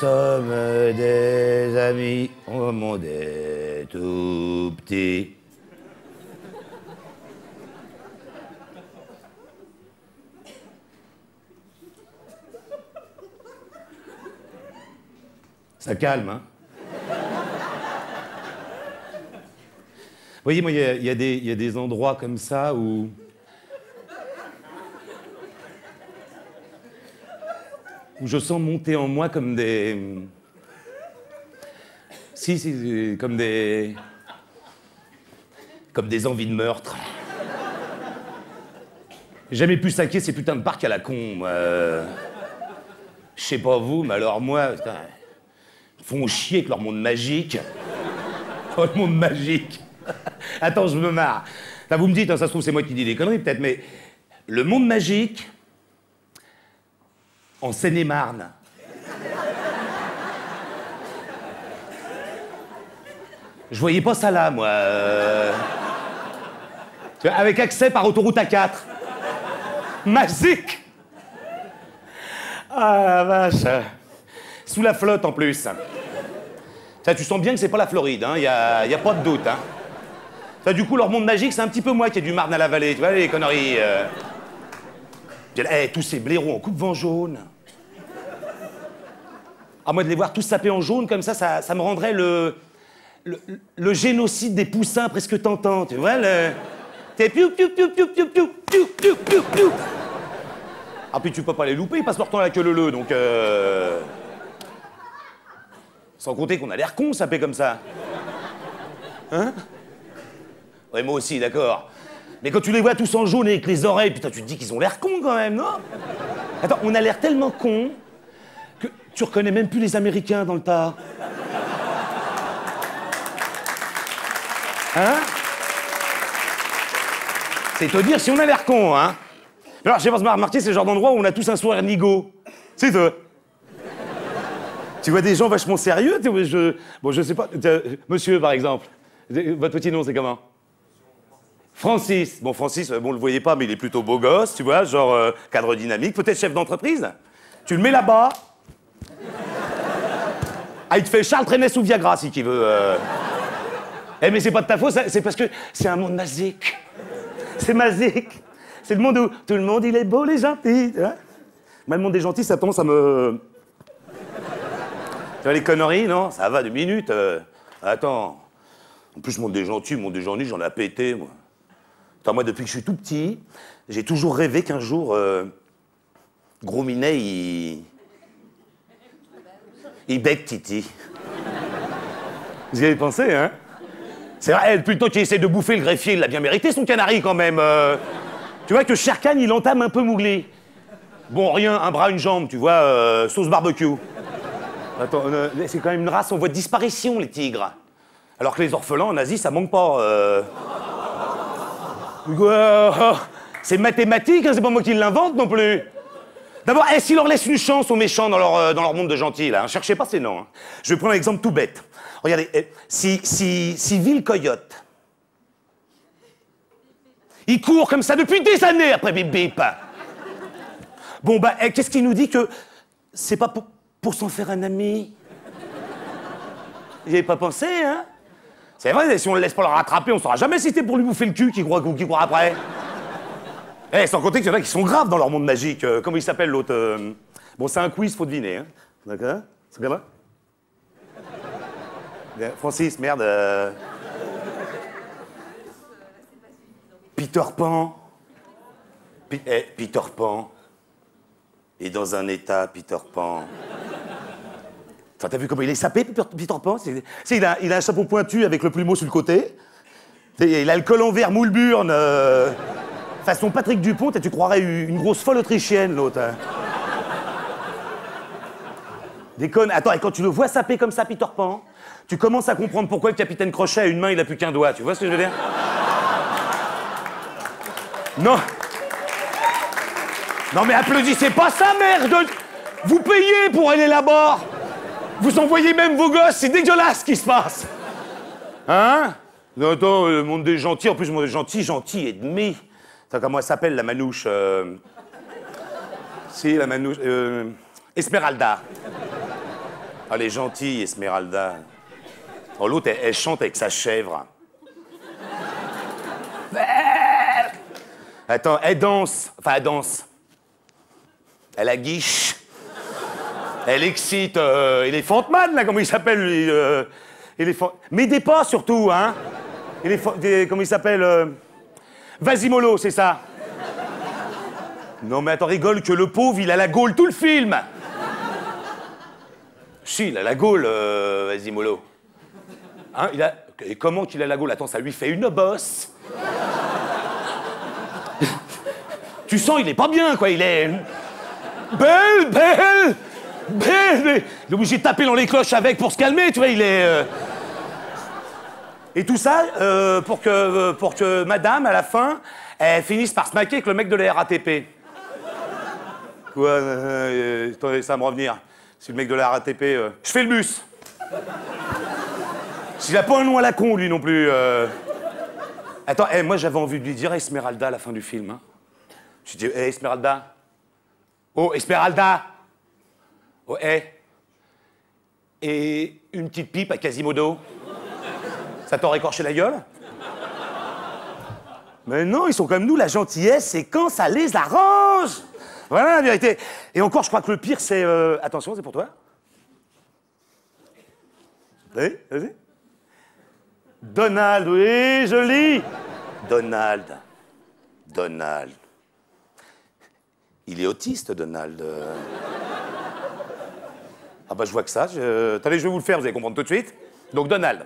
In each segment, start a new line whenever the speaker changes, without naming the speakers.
sommes des amis au monde est tout petit. Ça calme, hein? Vous voyez, moi, il y a des endroits comme ça où je sens monter en moi comme des... Si, comme des envies de meurtre. J'ai jamais pu saquer ces putains de parcs à la con, moi. Je sais pas vous, mais alors moi, putain, ils font chier avec leur monde magique. Oh, le monde magique. Attends, je me marre. Enfin, vous me dites, hein, ça se trouve, c'est moi qui dis des conneries, peut-être, mais le monde magique, en Seine-et-Marne. Je voyais pas ça là, moi. Tu vois, avec accès par autoroute A4. Magique! Ah la vache. Sous la flotte en plus. Ça, tu sens bien que c'est pas la Floride, hein. Y a pas de doute, hein. Ça, du coup, leur monde magique, c'est un petit peu moi qui ai du Marne à la vallée, tu vois, les conneries. Tous ces blaireaux en coupe-vent jaune. À moi de les voir tous sapés en jaune comme ça me rendrait le génocide des poussins presque tentant, tu vois, T'es piou, piou, piou, piou, piou, piou, piou, piou, piou, piou. Ah, puis tu peux pas les louper, ils passent leur temps à la queue leu, donc Sans compter qu'on a l'air con, sapé comme ça. Hein? Ouais, moi aussi, d'accord. Mais quand tu les vois tous en jaune avec les oreilles, putain, tu te dis qu'ils ont l'air cons quand même, non? Attends, on a l'air tellement cons que tu reconnais même plus les Américains dans le tas. Hein? C'est te dire si on a l'air con, hein? Alors, je sais pas si vous avez remarqué, c'est le genre d'endroit où on a tous un sourire nigo. C'est ça. Tu vois des gens vachement sérieux, bon, je sais pas. Monsieur, par exemple. Votre petit nom, c'est comment? Francis. Bon, Francis, bon, on le voyait pas, mais il est plutôt beau gosse, tu vois, genre cadre dynamique, peut-être chef d'entreprise. Tu le mets là-bas. Ah, il te fait Charles Trenet sous Viagra, si tu veux. Eh, mais c'est pas de ta faute, c'est parce que c'est un monde magique. C'est magique. C'est le monde où tout le monde, il est beau, les gentils. Hein? Moi, le monde des gentils, ça tendance à me... Tu vois, les conneries, non? Ça va, 2 minutes. Attends. En plus, le monde des gentils, j'en ai pété, moi. Attends, moi, depuis que je suis tout petit, j'ai toujours rêvé qu'un jour, Gros Minet, il bec Titi. Vous y avez pensé, hein? C'est vrai, depuis le temps qu'il essaie de bouffer le greffier, il l'a bien mérité, son canari, quand même. Tu vois que Sherkan, il entame un peu Mowgli. Bon, rien, un bras, une jambe, tu vois, sauce barbecue. Attends, c'est quand même une race en voie de disparition, les tigres. Alors que les orphelins, en Asie, ça manque pas. C'est mathématique, hein, c'est pas moi qui l'invente non plus. D'abord, s'il leur laisse une chance aux méchants dans leur monde de gentils, là, hein, cherchez pas ces noms. Hein. Je vais prendre un exemple tout bête. Regardez, si Ville Coyote, il court comme ça depuis des années après Bip Bip. Bon, bah, qu'est-ce qui nous dit que c'est pas pour s'en faire un ami? Vous y avez pas pensé, hein? C'est vrai, si on le laisse pas le rattraper, on saura jamais si c'était pour lui bouffer le cul qui croit après. Eh, sans compter qu'il y en a qui sont graves dans leur monde magique. Comment il s'appelle, l'autre? Bon, c'est un quiz, faut deviner, hein? D'accord? C'est bien là? Francis, merde. Peter Pan. Peter Pan. Et dans un état, Peter Pan. Enfin, t'as vu comment il est sapé, Peter Pan? Il a un chapeau pointu avec le plumeau sur le côté. Il a le col en verre moule burne. Façon Patrick Dupont, tu croirais une grosse folle autrichienne, l'autre. Hein. Déconne. Attends, et quand tu le vois saper comme ça, Peter Pan, tu commences à comprendre pourquoi le capitaine Crochet a une main, il a plus qu'un doigt. Tu vois ce que je veux dire? Non. Non, mais applaudissez pas ça, merde! Vous payez pour aller là-bas! Vous envoyez même vos gosses, c'est dégueulasse ce qui se passe! Hein? Non, attends, le monde des gentils, en plus, le monde des gentils, gentil et demi. Comment elle s'appelle, la manouche? Si, la manouche... Esmeralda. Ah, elle est gentille, Esmeralda. Oh, l'autre, elle chante avec sa chèvre. Attends, elle danse. Enfin, elle danse. Elle aguiche. Elle excite Elephant Man, là, comment il s'appelle, lui M'aidez pas, surtout, hein. Comment il s'appelle Vasimolo, c'est ça. Non, mais attends, rigole que le pauvre, il a la gaule tout le film. Si, il a la gaule, Vasimolo. Hein, Et comment qu'il a la gaule? Attends, ça lui fait une bosse. Tu sens, il est pas bien, quoi, il est... Belle. Il est obligé de taper dans les cloches avec pour se calmer, tu vois, il est... Et tout ça pour que madame, à la fin, elle finisse par se maquer avec le mec de la RATP. Quoi attendez, ça va me revenir. C'est le mec de la RATP. Je fais le bus. Il a pas un nom à la con, lui, non plus. Attends, moi, j'avais envie de lui dire Esmeralda à la fin du film. Hein. Je dis, Esmeralda. Oh, Esmeralda. Oh, Et une petite pipe à Quasimodo. Ça t'aurait écorché la gueule? Mais non, ils sont comme nous, la gentillesse, c'est quand ça les arrange. Voilà la vérité. Et encore, je crois que le pire, c'est... Attention, c'est pour toi. Vas-y. Donald, oui, joli. Donald. Il est autiste, Donald. Ah bah je vois que ça. Attendez, je vais vous le faire, vous allez comprendre tout de suite. Donc Donald.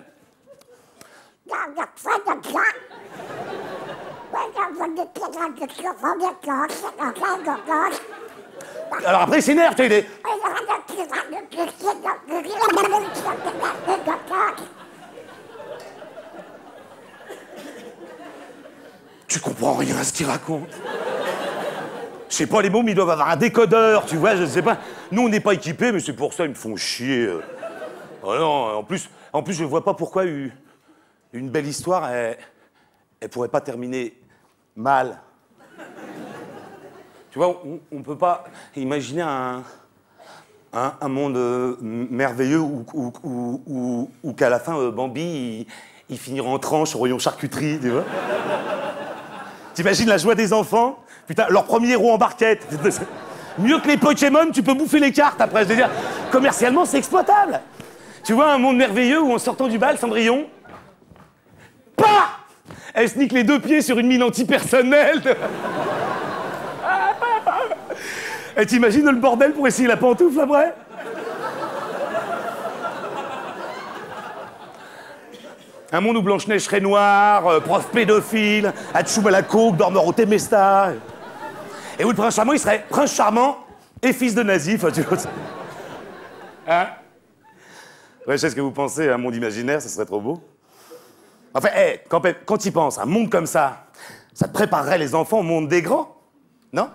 Alors après il s'énerve, tu sais, Tu comprends rien à ce qu'il raconte. Je sais pas, les mômes, ils doivent avoir un décodeur, tu vois, je sais pas. Nous, on n'est pas équipés, mais c'est pour ça, ils me font chier. Oh non, en plus, je vois pas pourquoi une belle histoire, elle pourrait pas terminer mal. Tu vois, on peut pas imaginer un monde merveilleux où qu'à la fin, Bambi, il finira en tranche au rayon charcuterie, tu vois. T'imagines la joie des enfants? Putain, leur premier héros en barquette. Mieux que les Pokémon, tu peux bouffer les cartes après. Je veux dire, commercialement, c'est exploitable. Tu vois un monde merveilleux où, en sortant du bal, Cendrillon... Pas Elle se nique les deux pieds sur une mine antipersonnelle. Et t'imagines le bordel pour essayer la pantoufle après? Un monde où Blanche-Neige serait noire, prof pédophile, Hatchoum à la coke, dormeur au Temesta. Et où le prince charmant, il serait prince charmant et fils de nazi. Enfin, tu vois. Hein? Ouais, je sais ce que vous pensez, un monde imaginaire, ça serait trop beau. Enfin, quand tu y penses, un monde comme ça te préparerait les enfants au monde des grands, non?